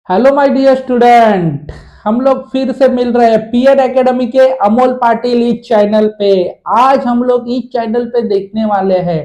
Hello my dear student. हम लोग फिर से मिल रहे हैं पीएड एकेडमी के अमोल पाटिल इस चैनल पे। आज हम लोग इस चैनल पे देखने वाले हैं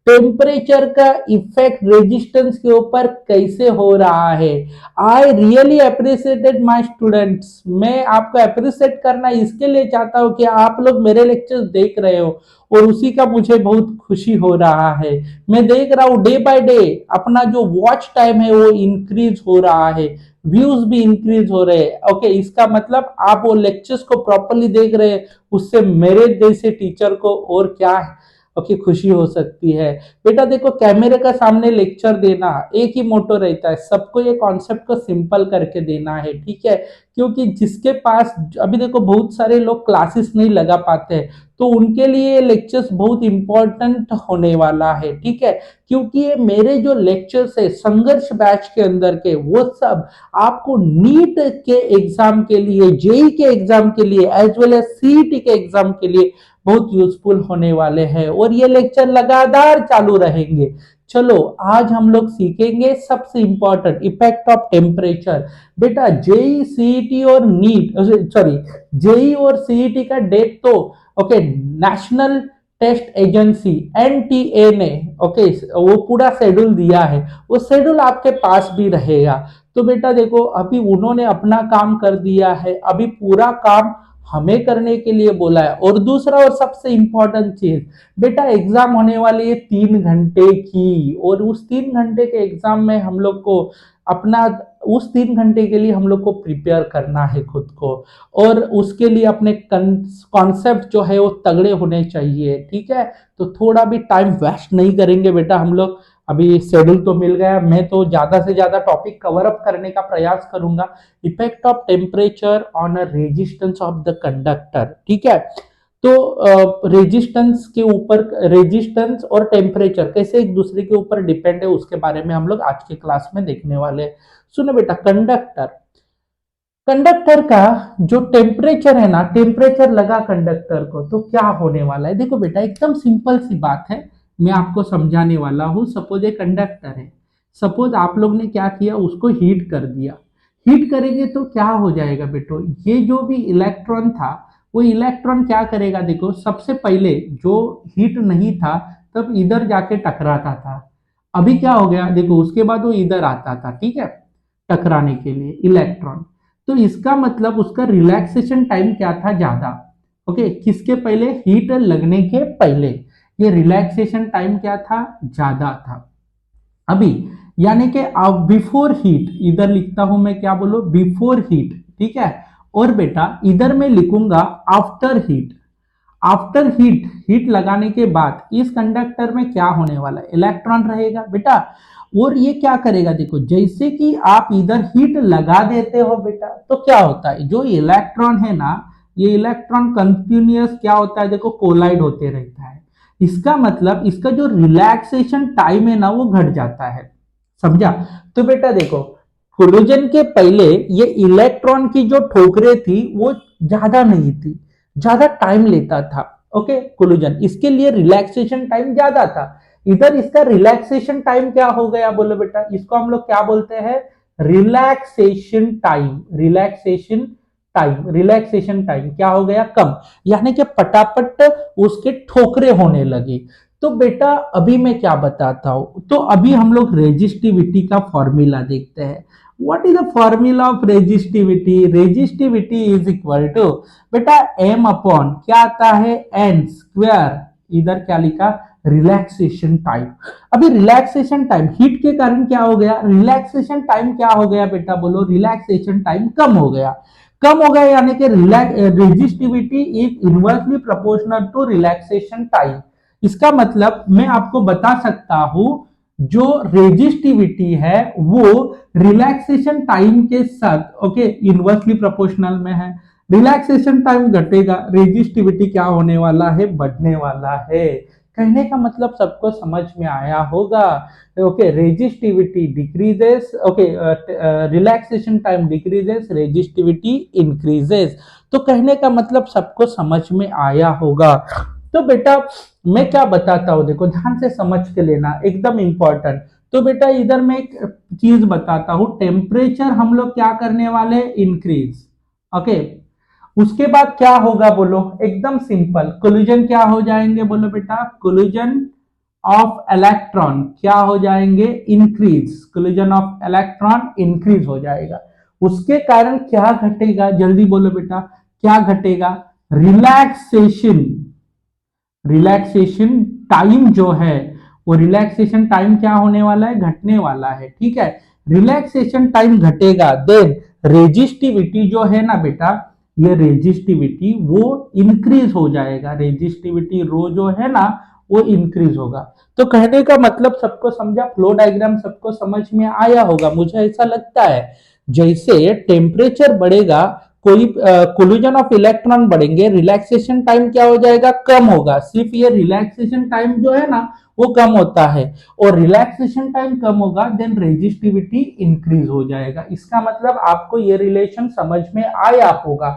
टेम्परेचर का इफेक्ट रेजिस्टेंस के ऊपर कैसे हो रहा है। I really appreciated my students. मैं आपको अप्रिशिएट करना इसके लिए चाहता हूँ कि आप लोग मेरे लेक्चर्स देख रहे हो और उसी का मुझे बहुत खुशी हो रहा है। मैं देख रहा हूँ डे बाय डे अपना जो वॉच टाइम है वो इंक्रीज हो रहा है, व्यूज भी इंक्रीज हो रहे हैं। ओके, इसका मतलब आप वो लेक्चर्स को प्रॉपरली देख रहे हैं, उससे मेरे जैसे टीचर को और क्या ओके खुशी हो सकती है। बेटा देखो, कैमरे का सामने लेक्चर देना एक ही मोटो रहता है, सबको ये कॉन्सेप्ट को सिंपल करके देना है, ठीक है। क्योंकि जिसके पास अभी देखो बहुत सारे लोग क्लासेस नहीं लगा पाते, तो उनके लिए लेक्चर्स बहुत इंपॉर्टेंट होने वाला है, ठीक है। क्योंकि ये मेरे जो लेक्चर्स है संघर्ष बैच के अंदर के, वो सब आपको नीट के एग्जाम के लिए, जेई के एग्जाम के लिए, एज वेल एज सीईटी के एग्जाम के लिए बहुत यूजफुल होने वाले हैं और ये लेक्चर लगातार चालू रहेंगे। चलो आज हम लोग सीखेंगे सबसे इंपॉर्टेंट इफेक्ट ऑफ टेम्परेचर। बेटा जेई सीईटी और नीट, सॉरी, जेई और सीईटी का डेट तो okay national test agency NTA ने ओके वो पूरा शेड्यूल दिया है, वो शेड्यूल आपके पास भी रहेगा। तो बेटा देखो, अभी उन्होंने अपना काम कर दिया है, अभी पूरा काम हमें करने के लिए बोला है। और दूसरा और सबसे इंपॉर्टेंट चीज, बेटा एग्जाम होने वाली है 3 घंटे की, और उस 3 घंटे के एग्जाम में हम लोग को अपना उस 3 घंटे के लिए हम लोग को प्रिपेयर करना है खुद को, और उसके लिए अपने कॉन्सेप्ट जो है वो तगड़े होने चाहिए, ठीक है। तो थोड़ा भी टाइम वेस्ट नहीं करेंगे बेटा हम लोग। अभी शेड्यूल तो मिल गया, मैं तो ज्यादा से ज्यादा टॉपिक कवर अप करने का प्रयास करूंगा। Effect of temperature on a resistance of the conductor, ठीक है। तो रेजिस्टेंस के ऊपर, रेजिस्टेंस और टेम्परेचर कैसे एक दूसरे के ऊपर डिपेंड है, उसके बारे में हम लोग आज के क्लास में देखने वाले हैं। सुनो बेटा, कंडक्टर, कंडक्टर का जो टेम्परेचर है ना, टेम्परेचर लगा कंडक्टर को तो क्या होने वाला है। देखो बेटा, एकदम सिंपल सी बात है, मैं आपको समझाने वाला हूँ। सपोज एक कंडक्टर है, सपोज आप लोग ने क्या किया, उसको हीट कर दिया। हीट करेंगे तो क्या हो जाएगा बेटो, ये जो भी इलेक्ट्रॉन था वो इलेक्ट्रॉन क्या करेगा, देखो सबसे पहले जो हीट नहीं था तब इधर जाके टकराता था। अभी क्या हो गया देखो, उसके बाद वो इधर आता था, ठीक है, टकराने के लिए इलेक्ट्रॉन। तो इसका मतलब उसका रिलैक्सेशन टाइम क्या था, ज्यादा। ओके, किसके पहले, हीट लगने के पहले ये रिलैक्सेशन टाइम क्या था, ज्यादा था। अभी यानी कि बिफोर हीट, इधर लिखता हूं मैं, क्या बोलो, बिफोर हीट, ठीक है। और बेटा इधर मैं लिखूंगा after heat. After heat, heat लगाने के बाद इस कंडक्टर में क्या होने वाला है, इलेक्ट्रॉन रहेगा बेटा। और ये क्या करेगा, देखो जैसे कि आप इधर हीट लगा देते हो बेटा, तो क्या होता है, जो इलेक्ट्रॉन है ना, ये इलेक्ट्रॉन कंटिन्यूअस क्या होता है, देखो कोलाइड होते रहता है। इसका मतलब इसका जो रिलैक्सेशन टाइम है ना वो घट जाता है, समझा। तो बेटा देखो, कोलिजन के पहले ये इलेक्ट्रॉन की जो ठोकरें थी वो ज्यादा नहीं थी, ज्यादा टाइम लेता था। ओके, कोलिजन, इसके लिए रिलैक्सेशन टाइम ज्यादा था। इधर इसका रिलैक्सेशन टाइम क्या हो गया, बोलो बेटा, इसको हम लोग क्या बोलते हैं, रिलैक्सेशन टाइम। रिलैक्सेशन टाइम क्या हो गया, कम, यानी कि पटापट उसके ठोकरे होने लगे। तो बेटा अभी मैं क्या बताता हूं, तो अभी हम लोग रेजिस्टिविटी का फॉर्मूला देखते हैं। What is the formula of resistivity, resistivity is equal to बेटा एम अपॉन क्या आता है, एन स्क्वायर, इधर क्या लिखा, रिलैक्सेशन टाइम। अभी रिलैक्सेशन टाइम हीट के कारण क्या हो गया, रिलैक्सेशन टाइम क्या हो गया बेटा, बोलो, रिलैक्सेशन टाइम कम हो गया। कम हो गया यानी कि resistivity is inversely proportional to relaxation time. इसका मतलब मैं आपको बता सकता हूं, जो रेजिस्टिविटी है वो रिलैक्सेशन टाइम के साथ ओके इनवर्सली प्रोपोर्शनल में है। रिलैक्सेशन टाइम घटेगा, रेजिस्टिविटी क्या होने वाला है, बढ़ने वाला है। कहने का मतलब सबको समझ में आया होगा। Okay, resistivity decreases, okay, relaxation time decreases, resistivity increases. तो कहने का मतलब सबको समझ में आया होगा। तो बेटा मैं क्या बताता हूं, देखो ध्यान से समझ के लेना, एकदम इंपॉर्टेंट। तो बेटा इधर मैं एक चीज बताता हूं, टेम्परेचर हम लोग क्या करने वाले, इंक्रीज। ओके, उसके बाद क्या होगा बोलो, एकदम सिंपल, कोलिजन क्या हो जाएंगे बोलो बेटा, कोलिजन ऑफ इलेक्ट्रॉन क्या हो जाएंगे, increase, collision of electron increase हो जाएगा। उसके कारण क्या घटेगा, जल्दी बोलो बेटा, क्या घटेगा, रिलैक्सेशन, रिलैक्सेशन टाइम जो है वो रिलैक्सेशन टाइम क्या होने वाला है, घटने वाला है, ठीक है, रिलैक्सेशन टाइम घटेगा। देन रेजिस्टिविटी जो है ना बेटा, ये रेजिस्टिविटी वो इंक्रीज हो जाएगा, रेजिस्टिविटी रो जो है ना वो इंक्रीज होगा। तो कहने का मतलब सबको समझा, फ्लो डायग्राम सबको समझ में आया होगा, मुझे ऐसा लगता है। जैसे टेम्परेचर बढ़ेगा, कोई कोलिजन ऑफ इलेक्ट्रॉन बढ़ेंगे, रिलैक्सेशन टाइम क्या हो जाएगा, कम होगा। सिर्फ ये रिलैक्सेशन टाइम जो है ना वो कम होता है, और रिलैक्सेशन टाइम कम होगा देन रेजिस्टिविटी इंक्रीज हो जाएगा। इसका मतलब आपको ये रिलेशन समझ में आया होगा।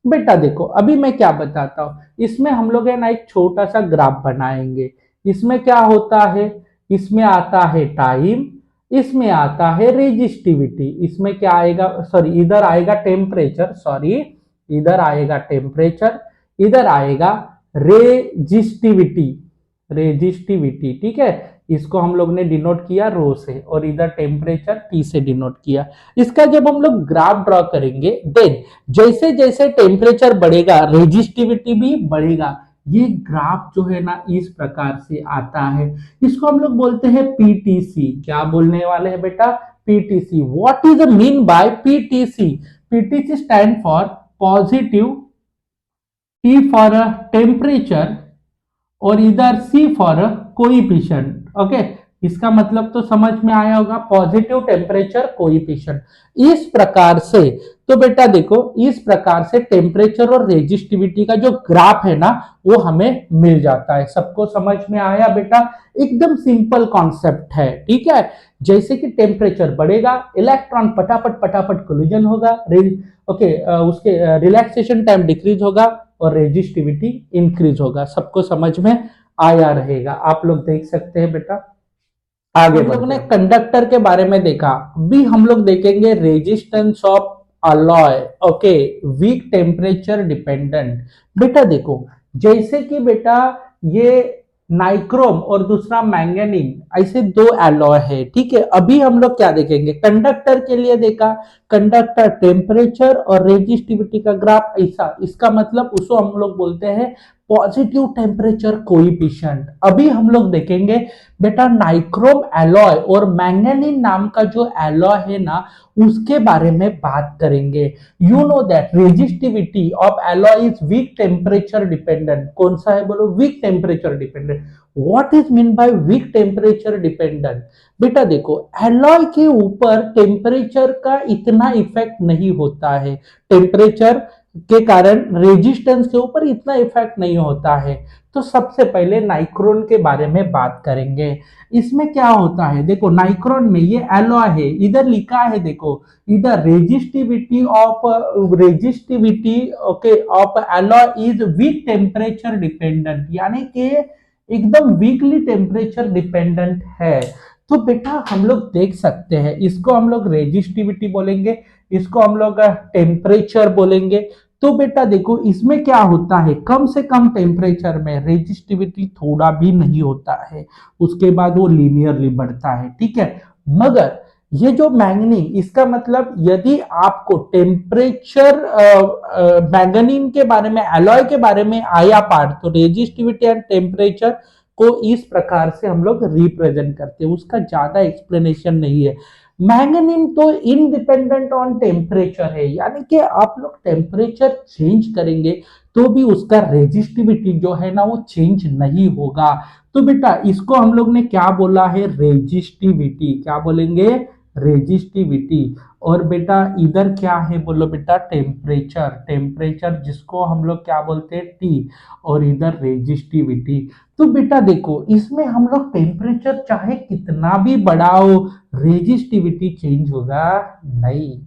बेटा देखो अभी मैं क्या बताता हूँ, इसमें हम लोग है ना एक छोटा सा ग्राफ बनाएंगे। इसमें क्या होता है, इसमें आता है टाइम, इसमें आता है रेजिस्टिविटी, इसमें क्या आएगा, सॉरी इधर आएगा टेम्परेचर, सॉरी इधर आएगा टेम्परेचर, इधर आएगा रेजिस्टिविटी, रेजिस्टिविटी, ठीक है, इसको हम लोग ने डिनोट किया रो से, और इधर टेम्परेचर टी से डिनोट किया। इसका जब हम लोग ग्राफ ड्रॉ करेंगे, देन जैसे जैसे टेम्परेचर बढ़ेगा रेजिस्टिविटी भी बढ़ेगा। ये ग्राफ जो है ना इस प्रकार से आता है, इसको हम लोग बोलते हैं पीटीसी। क्या बोलने वाले हैं बेटा, PTC. What is the mean by PTC, PTC stand for positive, T for temperature, और इधर सी फॉर कोइफिशिएंट। ओके, इसका मतलब तो समझ में आया होगा, पॉजिटिव टेम्परेचर कोइफिशिएंट। इस प्रकार से, तो बेटा देखो इस प्रकार से टेम्परेचर और रेजिस्टिविटी का जो ग्राफ है ना वो हमें मिल जाता है। सबको समझ में आया बेटा, एकदम सिंपल कॉन्सेप्ट है, ठीक है। जैसे कि टेम्परेचर बढ़ेगा, इलेक्ट्रॉन फटाफट फटाफट कोलिजन होगा, ओके, उसके रिलैक्सेशन टाइम डिक्रीज होगा और रेजिस्टिविटी इंक्रीज होगा। सबको समझ में आया रहेगा, आप लोग देख सकते हैं बेटा। आगे हम लोग ने कंडक्टर के बारे में देखा, अभी हम लोग देखेंगे resistance of alloy. Okay, weak temperature dependent. बेटा देखो जैसे कि बेटा ये नाइक्रोम और दूसरा मैंगनीज, ऐसे दो एलॉय है, ठीक है। अभी हम लोग क्या देखेंगे, कंडक्टर के लिए देखा, कंडक्टर टेम्परेचर और रेजिस्टिविटी का ग्राफ ऐसा, इसका मतलब उसको हम लोग बोलते हैं पॉजिटिव टेम्परेचर कोएफिशिएंट। अभी हम लोग देखेंगे बेटा नाइक्रोम एलॉय और मैंगनीज नाम का जो एलॉय है ना उसके बारे में बात करेंगे। You know that resistivity of alloy is weak temperature dependent. कौन सा है बोलो, weak temperature dependent. What is mean by weak temperature dependent, बेटा देखो एलॉय के ऊपर टेम्परेचर का इतना इफेक्ट नहीं होता है, टेम्परेचर के कारण रेजिस्टेंस के ऊपर इतना इफेक्ट नहीं होता है। तो सबसे पहले नाइक्रोन के बारे में बात करेंगे। इसमें क्या होता है, देखो नाइक्रोन में ये एलॉय है, इधर लिखा है देखो, इधर resistivity of, resistivity okay of alloy is weak temperature dependent, यानी कि एकदम वीकली टेम्परेचर डिपेंडेंट है। तो बेटा हम लोग देख सकते हैं, इसको हम लोग रेजिस्टिविटी बोलेंगे, इसको हम लोग टेम्परेचर बोलेंगे। तो बेटा देखो इसमें क्या होता है, कम से कम टेम्परेचर में रेजिस्टिविटी थोड़ा भी नहीं होता है, उसके बाद वो लीनियरली बढ़ता है, ठीक है। मगर ये जो मैंगनीज, इसका मतलब यदि आपको टेम्परेचर मैंगनीज के बारे में, एलॉय के बारे में आया पार्ट, तो रेजिस्टिविटी एंड टेम्परेचर को इस प्रकार से हम लोग रिप्रेजेंट करते हैं, उसका ज्यादा एक्सप्लेनेशन नहीं है। मैंगनीज तो इंडिपेंडेंट ऑन टेम्परेचर है, यानी कि आप लोग टेम्परेचर चेंज करेंगे तो भी उसका रेजिस्टिविटी जो है ना वो चेंज नहीं होगा। तो बेटा इसको हम लोग ने क्या बोला है, रेजिस्टिविटी। क्या बोलेंगे, रेजिस्टिविटी। और बेटा इधर क्या है बोलो बेटा, टेम्परेचर, टेम्परेचर जिसको हम लोग क्या बोलते हैं, टी, और इधर रेजिस्टिविटी। तो बेटा देखो इसमें हम लोग टेम्परेचर चाहे कितना भी बढ़ाओ रेजिस्टिविटी चेंज होगा नहीं।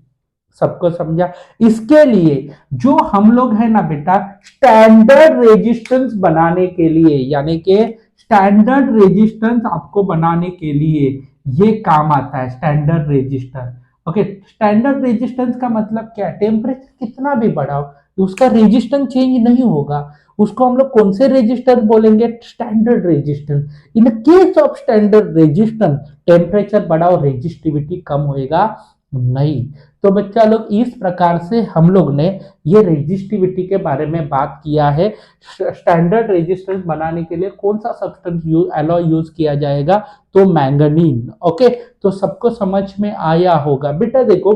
सबको समझा। इसके लिए जो हम लोग है ना बेटा स्टैंडर्ड रेजिस्टेंस बनाने के लिए, यानी कि स्टैंडर्ड रेजिस्टेंस आपको बनाने के लिए ये काम आता है standard resistor. Okay, standard resistance का मतलब क्या है, टेम्परेचर कितना भी बढ़ाओ उसका रेजिस्टेंस चेंज नहीं होगा, उसको हम लोग कौन से रेजिस्टेंस बोलेंगे, standard resistance. In case of standard resistance temperature बढ़ाओ रेजिस्टिविटी कम होएगा नहीं। तो बच्चा लोग इस प्रकार से हम लोग ने ये रेजिस्टिविटी के बारे में बात किया है। स्टैंडर्ड रेजिस्टेंस बनाने के लिए कौन सा सब्सटेंस एलॉय यूज किया जाएगा, तो मैंगनीन। ओके, तो सबको समझ में आया होगा। बेटा देखो,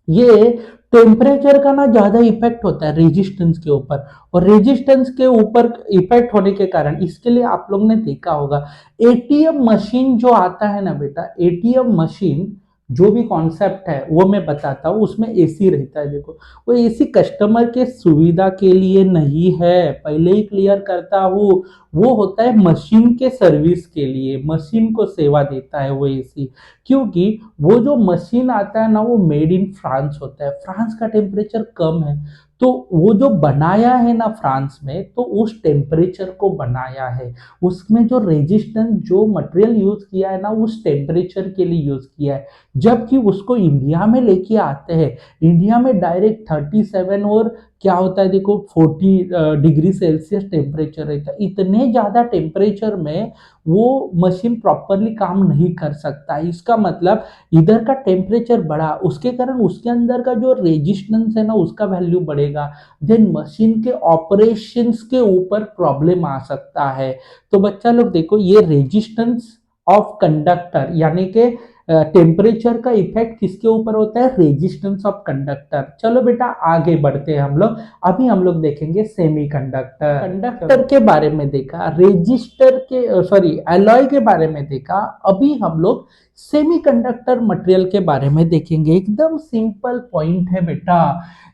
ये टेम्परेचर का ना ज्यादा इफेक्ट होता है रेजिस्टेंस के ऊपर, और रेजिस्टेंस के ऊपर इफेक्ट होने के कारण इसके लिए आप लोग ने देखा होगा एटीएम मशीन जो आता है ना बेटा, एटीएम मशीन जो भी कॉन्सेप्ट है वो मैं बताता हूँ, उसमें एसी रहता है। देखो, वो एसी कस्टमर के सुविधा के लिए नहीं है, पहले ही क्लियर करता हूँ, वो होता है मशीन के सर्विस के लिए, मशीन को सेवा देता है वो एसी। क्योंकि वो जो मशीन आता है ना, वो मेड इन फ्रांस होता है, फ्रांस का टेम्परेचर कम है, तो वो जो बनाया है ना फ्रांस में, तो उस टेम्परेचर को बनाया है, उसमें जो रेजिस्टेंस जो मटेरियल यूज किया है ना, उस टेम्परेचर के लिए यूज किया है। जबकि उसको इंडिया में लेके आते हैं, इंडिया में डायरेक्ट 37 और क्या होता है देखो 40 डिग्री सेल्सियस टेम्परेचर रहता है। इतने ज्यादा टेम्परेचर में वो मशीन प्रॉपरली काम नहीं कर सकता। इसका मतलब इधर का टेम्परेचर बढ़ा, उसके कारण उसके अंदर का जो रेजिस्टेंस है ना, उसका वैल्यू बढ़ेगा, देन मशीन के ऑपरेशंस के ऊपर प्रॉब्लम आ सकता है। तो बच्चा लोग देखो, ये रेजिस्टेंस ऑफ कंडक्टर यानी कि टेम्परेचर का इफेक्ट किसके ऊपर होता है, रेजिस्टेंस ऑफ कंडक्टर। चलो बेटा आगे बढ़ते हैं हम लोग। अभी हम लोग देखेंगे सेमीकंडक्टर। कंडक्टर के बारे में देखा, रेजिस्टर के सॉरी एलॉय के बारे में देखा, अभी हम लोग सेमीकंडक्टर मटेरियल के बारे में देखेंगे। एकदम सिंपल पॉइंट है बेटा,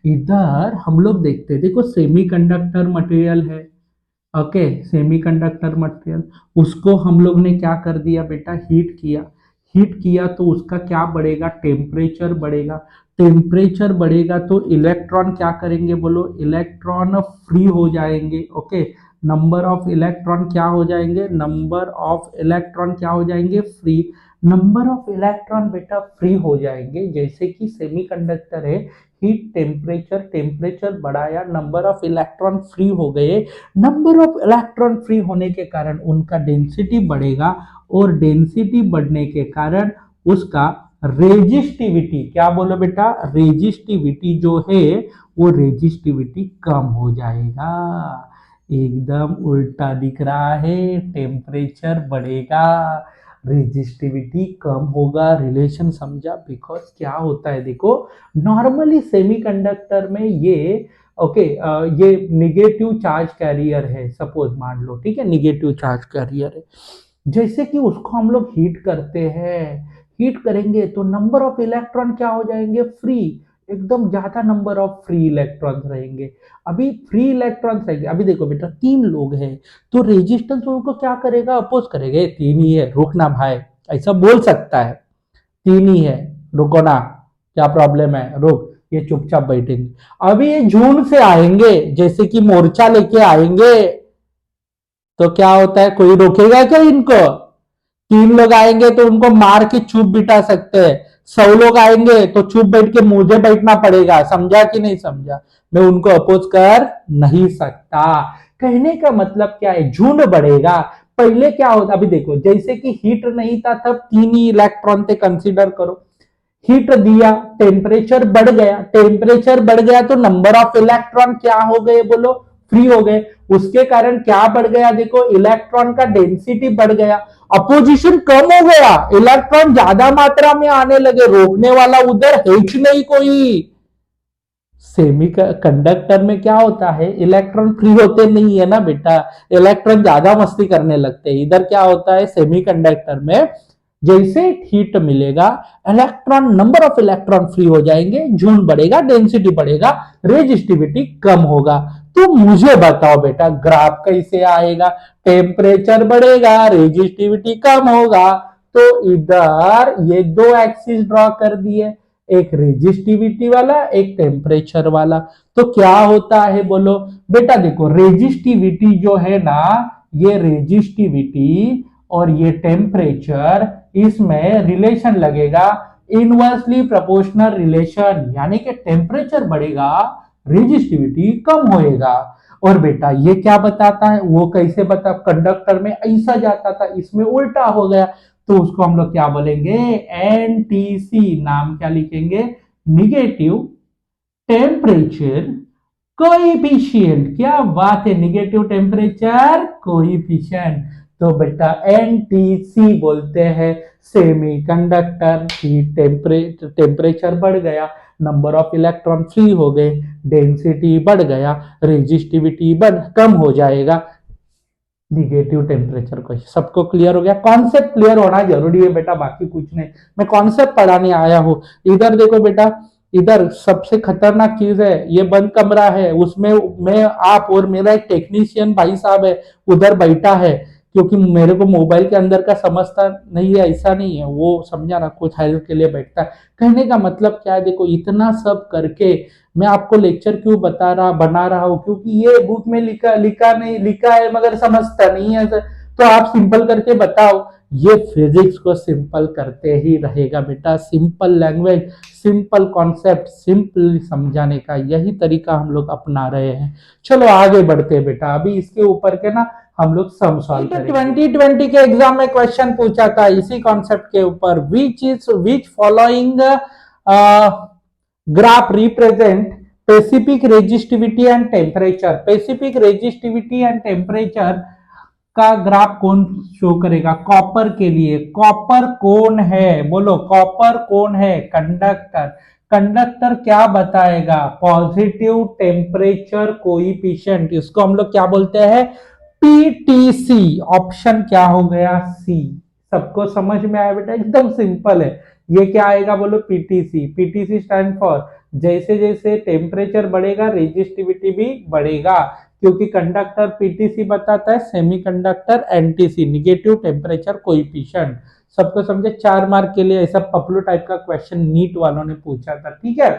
इधर हम लोग देखते हैं, देखो सेमीकंडक्टर मटेरियल है। ओके, सेमीकंडक्टर मटेरियल, उसको हम लोग ने क्या कर दिया बेटा, हीट किया। हीट किया तो उसका क्या बढ़ेगा, टेम्परेचर बढ़ेगा। टेम्परेचर बढ़ेगा तो इलेक्ट्रॉन क्या करेंगे, बोलो, इलेक्ट्रॉन फ्री हो जाएंगे। ओके, नंबर ऑफ इलेक्ट्रॉन क्या हो जाएंगे, नंबर ऑफ इलेक्ट्रॉन क्या हो जाएंगे, फ्री। नंबर ऑफ इलेक्ट्रॉन बेटा फ्री हो जाएंगे, जैसे कि सेमीकंडक्टर है, हीट टेम्परेचर, टेम्परेचर बढ़ाया, नंबर ऑफ इलेक्ट्रॉन फ्री हो गए। नंबर ऑफ इलेक्ट्रॉन फ्री होने के कारण उनका डेंसिटी बढ़ेगा, और डेंसिटी बढ़ने के कारण उसका रेजिस्टिविटी, क्या बोलो बेटा, रेजिस्टिविटी जो है वो रेजिस्टिविटी कम हो जाएगा। एकदम उल्टा दिख रहा है, टेम्परेचर बढ़ेगा, रेजिस्टिविटी कम होगा, रिलेशन समझा। बिकॉज क्या होता है देखो, नॉर्मली सेमीकंडक्टर में ये ओके ये निगेटिव चार्ज कैरियर है, सपोज मान लो, ठीक है, निगेटिव चार्ज कैरियर है। जैसे कि उसको हम लोग हीट करते हैं, हीट करेंगे तो नंबर ऑफ इलेक्ट्रॉन क्या हो जाएंगे, फ्री, एकदम ज्यादा नंबर ऑफ फ्री इलेक्ट्रॉन्स रहेंगे। अभी फ्री इलेक्ट्रॉन्स रहेंगे, अभी देखो बेटा 3 लोग हैं, तो रेजिस्टेंस उनको क्या करेगा, अपोज करेगा, ये 3 ही है, रुकना भाई, ऐसा बोल सकता है, 3 ही है, रुको ना, क्या प्रॉब्लम है, रुक, ये चुपचाप बैठेंगे। अभी ये जून से आएंगे, जैसे कि मोर्चा लेके आएंगे, तो क्या होता है, कोई रोकेगा क्या इनको, 3 लोग आएंगे तो उनको मार के चुप बिठा सकते हैं, 100 लोग आएंगे तो चुप बैठ के मुझे बैठना पड़ेगा, समझा कि नहीं समझा, मैं उनको अपोज कर नहीं सकता। कहने का मतलब क्या है, झुंड बढ़ेगा। पहले क्या होता, अभी देखो, जैसे कि हीट नहीं था तब 3 ही इलेक्ट्रॉन थे, कंसीडर करो, हीट दिया, टेम्परेचर बढ़ गया, टेम्परेचर बढ़ गया तो नंबर ऑफ इलेक्ट्रॉन क्या हो गए, बोलो, फ्री हो गए। उसके कारण क्या बढ़ गया, देखो, इलेक्ट्रॉन का डेंसिटी बढ़ गया, अपोजिशन कम हो गया, इलेक्ट्रॉन ज्यादा मात्रा में आने लगे, रोकने वाला उधर है ही नहीं कोई। सेमी कंडक्टर में क्या होता है, इलेक्ट्रॉन फ्री होते नहीं है ना बेटा, इलेक्ट्रॉन ज्यादा मस्ती करने लगते हैं। इधर क्या होता है, सेमी कंडक्टर में जैसे हीट मिलेगा, electron, number of electron free हो जाएंगे, झुंड बढ़ेगा, डेंसिटी बढ़ेगा, रेजिस्टिविटी कम होगा। तो मुझे बताओ बेटा, ग्राफ कैसे आएगा, टेम्परेचर बढ़ेगा, रेजिस्टिविटी कम होगा, तो इधर ये 2 एक्सिस ड्रॉ कर दिए, एक रेजिस्टिविटी वाला, एक टेम्परेचर वाला। तो क्या होता है बोलो बेटा, देखो रेजिस्टिविटी जो है ना, ये रेजिस्टिविटी और ये टेम्परेचर, इसमें रिलेशन लगेगा इनवर्सली प्रोपोर्शनल रिलेशन, यानी कि टेम्परेचर बढ़ेगा रेजिस्टिविटी कम होएगा। और बेटा ये क्या बताता है, वो कैसे बता, कंडक्टर में ऐसा जाता था इसमें उल्टा हो गया, तो उसको हम लोग क्या बोलेंगे, एनटीसी। नाम क्या लिखेंगे, निगेटिव टेम्परेचर कोएफिशिएंट। क्या बात है, निगेटिव टेम्परेचर कोएफिशिएंट। तो बेटा एनटीसी बोलते हैं सेमीकंडक्टर की टेम्परेचर बढ़ गया, नंबर ऑफ इलेक्ट्रॉन फ्री हो गए, डेंसिटी बढ़ गया, रेजिस्टिविटी बढ़ कम हो जाएगा, निगेटिव टेम्परेचर को। सबको क्लियर हो गया, कॉन्सेप्ट क्लियर होना जरूरी है बेटा, बाकी कुछ नहीं, मैं कॉन्सेप्ट पढ़ाने आया हूं। इधर देखो बेटा, इधर सबसे खतरनाक चीज है, ये बंद कमरा है, उसमें मैं आप और मेरा एक टेक्नीशियन भाई साहब है उधर बैठा है, क्योंकि मेरे को मोबाइल के अंदर का समझता नहीं है, ऐसा नहीं है, वो समझा ना, कुछ हेल्प के लिए बैठता है। कहने का मतलब क्या है, देखो इतना सब करके मैं आपको लेक्चर क्यों बना रहा हूं, क्योंकि ये बुक में लिखा है मगर समझता नहीं है, तो आप सिंपल करके बताओ। ये फिजिक्स को सिंपल करते ही रहेगा बेटा, simple language, simple concept, simple समझाने का यही तरीका हम लोग अपना रहे हैं। चलो आगे बढ़ते हैं बेटा, अभी इसके ऊपर के ना हम लोग सम सॉल्व करेंगे। 2020 के एग्जाम में क्वेश्चन पूछा था इसी कॉन्सेप्ट के ऊपर, which following graph represent specific resistivity and temperature. Specific resistivity and temperature का ग्राफ कौन शो करेगा, कॉपर के लिए। कॉपर कौन है, बोलो कॉपर कौन है, कंडक्टर। कंडक्टर क्या बताएगा, पॉजिटिव टेम्परेचर कोएफिशिएंट, इसको हम लोग क्या बोलते हैं, पीटीसी। ऑप्शन क्या हो गया, सी। सबको समझ में आया बेटा, एकदम सिंपल है। ये क्या आएगा, बोलो पीटीसी। पीटीसी स्टैंड फॉर जैसे जैसे टेम्परेचर बढ़ेगा रेजिस्टिविटी भी बढ़ेगा, क्योंकि कंडक्टर पीटीसी बताता है, semiconductor NTC, negative temperature coefficient. सबको समझे, 4 मार्क के लिए ऐसा पपलू टाइप का क्वेश्चन नीट वालों ने पूछा था, ठीक है।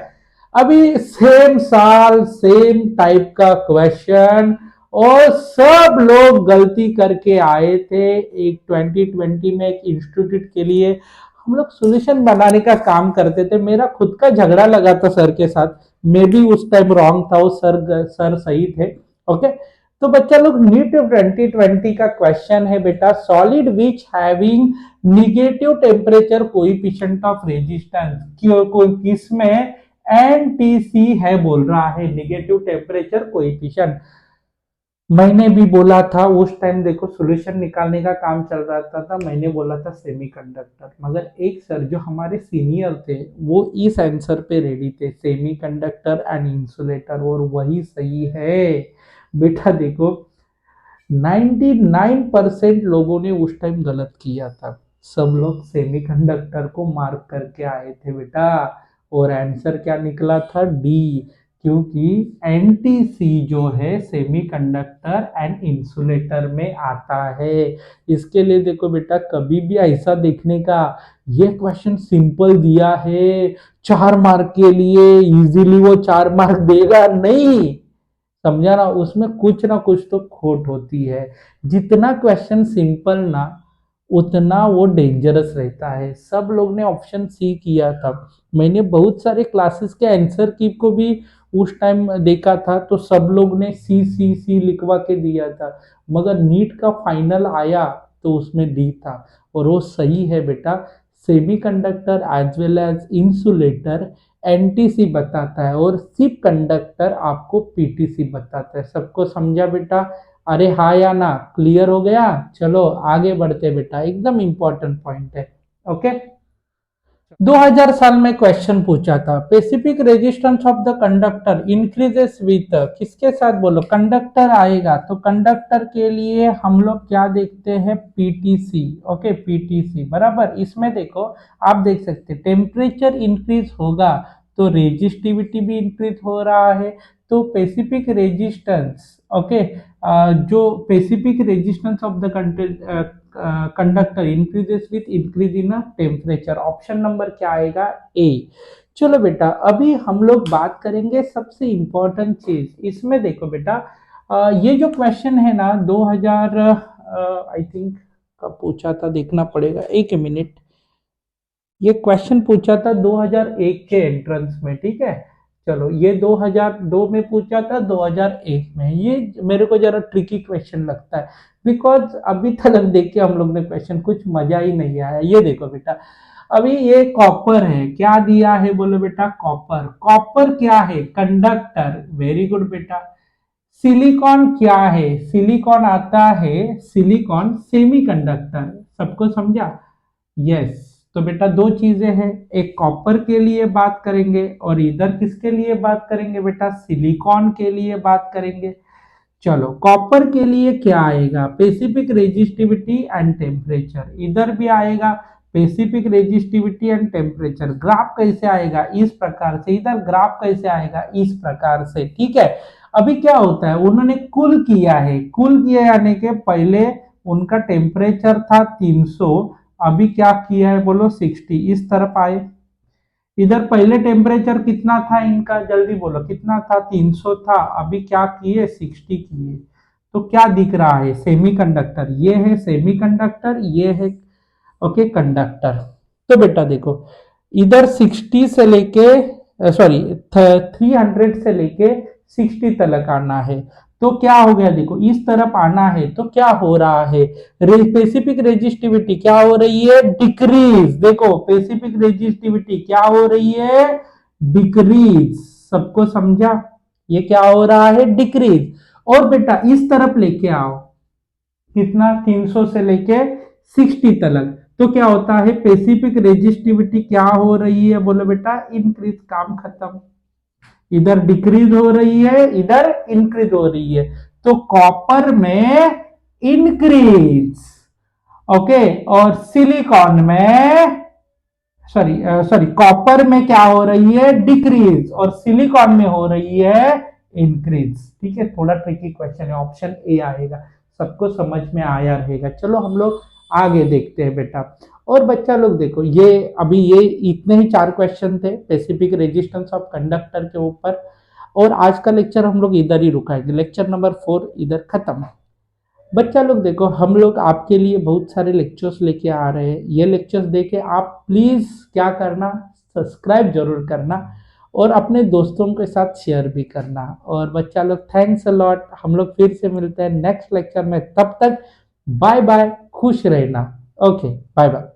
अभी सेम साल सेम टाइप का क्वेश्चन, और सब लोग गलती करके आए थे। एक 2020 में एक इंस्टीट्यूट के लिए हम लोग सॉल्यूशन बनाने का काम करते थे, मेरा खुद का झगड़ा लगा था सर के साथ, मैं भी उस टाइम रॉन्ग था, वो सर सही थे। ओके, तो बच्चा लोग नीट 2020 का क्वेश्चन है बेटा, solid which having negative temperature coefficient of resistance, किसमें एनटीसी है बोल रहा है, निगेटिव टेम्परेचर कोएफिशिएंट। मैंने भी बोला था उस टाइम, देखो सॉल्यूशन निकालने का काम चल रहा था, मैंने बोला था सेमीकंडक्टर, मगर एक सर जो हमारे सीनियर थे वो इस आंसर पे रेडी थे, सेमीकंडक्टर एंड इंसुलेटर, और वही सही है बेटा। देखो 99% लोगों ने उस टाइम गलत किया था, सब लोग सेमीकंडक्टर को मार्क करके आए थे बेटा, और आंसर क्या निकला था, डी। क्योंकि एनटीसी जो है सेमीकंडक्टर एंड इंसुलेटर में आता है। इसके लिए देखो बेटा, कभी भी ऐसा देखने का, ये क्वेश्चन सिंपल दिया है 4 मार्क के लिए, इजीली वो 4 मार्क देगा नहीं, समझा ना, उसमें कुछ ना कुछ तो खोट होती है। जितना क्वेश्चन सिंपल ना, उतना वो डेंजरस रहता है। सब लोग ने ऑप्शन सी किया था, मैंने बहुत सारे क्लासेस के आंसर की को भी उस टाइम देखा था, तो सब लोग ने सी सी सी लिखवा के दिया था, मगर नीट का फाइनल आया तो उसमें डी था, और वो सही है बेटा। Semiconductor as well as insulator NTC बताता है, और सिप कंडक्टर आपको पीटीसी बताता है। सबको समझा बेटा, अरे हाँ या ना, क्लियर हो गया। चलो आगे बढ़ते बेटा, एकदम इंपॉर्टेंट पॉइंट है। ओके, 2000 साल में क्वेश्चन पूछा था, specific resistance of the conductor increases with, किसके साथ बोलो, कंडक्टर आएगा, तो कंडक्टर के लिए हम लोग क्या देखते हैं, पीटीसी। ओके, पीटीसी बराबर, इसमें देखो आप देख सकते हैं टेम्परेचर इंक्रीज होगा तो रेजिस्टिविटी भी इंक्रीज हो रहा है, तो स्पेसिफिक रेजिस्टेंस, ओके, जो specific resistance of the conductor increases with increase in temperature. Option number क्या आएगा, ए। चलो बेटा, अभी हम लोग बात करेंगे सबसे इंपॉर्टेंट चीज, इसमें देखो बेटा, ये जो क्वेश्चन है ना 2000 आई थिंक कब पूछा था, देखना पड़ेगा, एक मिनट, ये क्वेश्चन पूछा था 2001 के एंट्रेंस में, ठीक है। चलो ये 2002 में पूछा था, 2001 में। ये मेरे को जरा ट्रिकी क्वेश्चन लगता है, बिकॉज अभी तक देख के हम लोग ने क्वेश्चन कुछ मजा ही नहीं आया। ये देखो बेटा, अभी ये कॉपर है, क्या दिया है बोलो बेटा, कॉपर। कॉपर क्या है, कंडक्टर, वेरी गुड बेटा। सिलिकॉन क्या है, सिलिकॉन आता है, सिलिकॉन सेमीकंडक्टर, सबको समझा। यस, तो बेटा दो चीजें हैं, एक कॉपर के लिए बात करेंगे और इधर किसके लिए बात करेंगे बेटा, सिलिकॉन के लिए बात करेंगे। चलो कॉपर के लिए क्या आएगा, पेसिफिक रेजिस्टिविटी एंड टेम्परेचर, इधर भी आएगा Pacific resistivity and temperature. Graph कैसे आएगा, इस प्रकार से, इधर ग्राफ कैसे आएगा, इस प्रकार से, ठीक है। अभी क्या होता है, उन्होंने कुल किया है, कुल किया यानी कि पहले उनका टेम्परेचर था 300, अभी क्या किया है बोलो 60, इस तरफ आए। इधर पहले टेम्परेचर कितना था इनका, जल्दी बोलो कितना था, 300 था, अभी क्या किए 60 किए। तो क्या दिख रहा है, सेमीकंडक्टर, ये है सेमीकंडक्टर, ये है ओके कंडक्टर। तो बेटा देखो, इधर 60 से लेके सॉरी 300 से लेके 60 तक आना है। तो क्या हो गया देखो, इस तरफ आना है तो क्या हो रहा है, पेसिफिक रेजिस्टिविटी क्या हो रही है, डिक्रीज। देखो पेसिफिक रेजिस्टिविटी क्या हो रही है, डिक्रीज, सबको समझा। ये क्या हो रहा है, डिक्रीज। और बेटा इस तरफ लेके आओ, कितना 300 से लेके 60 तक, तो क्या होता है, पेसिफिक रेजिस्टिविटी क्या हो रही है बोलो बेटा, इंक्रीज, काम खत्म। इधर डिक्रीज हो रही है, इधर इंक्रीज हो रही है, तो कॉपर में इंक्रीज, ओके। और सिलिकॉन में सॉरी सॉरी कॉपर में क्या हो रही है, डिक्रीज, और सिलिकॉन में हो रही है इंक्रीज, ठीक है। थोड़ा ट्रिकी क्वेश्चन है, ऑप्शन ए आएगा, सबको समझ में आया रहेगा। चलो हम लोग आगे देखते हैं बेटा। और बच्चा लोग देखो, ये अभी ये इतने ही 4 क्वेश्चन थे पेसिफिक रेजिस्टेंस ऑफ कंडक्टर के ऊपर, और आज का लेक्चर हम लोग इधर ही रुकाएंगे, लेक्चर नंबर 4 इधर खत्म। बच्चा लोग देखो, हम लोग आपके लिए बहुत सारे लेक्चर्स लेके आ रहे हैं, ये लेक्चर्स देखे आप प्लीज क्या करना, सब्सक्राइब जरूर करना और अपने दोस्तों के साथ शेयर भी करना। और बच्चा लोग थैंक्स अ लॉट, हम लोग फिर से मिलते हैं नेक्स्ट लेक्चर में, तब तक बाय बाय, खुश रहना। Okay bye bye.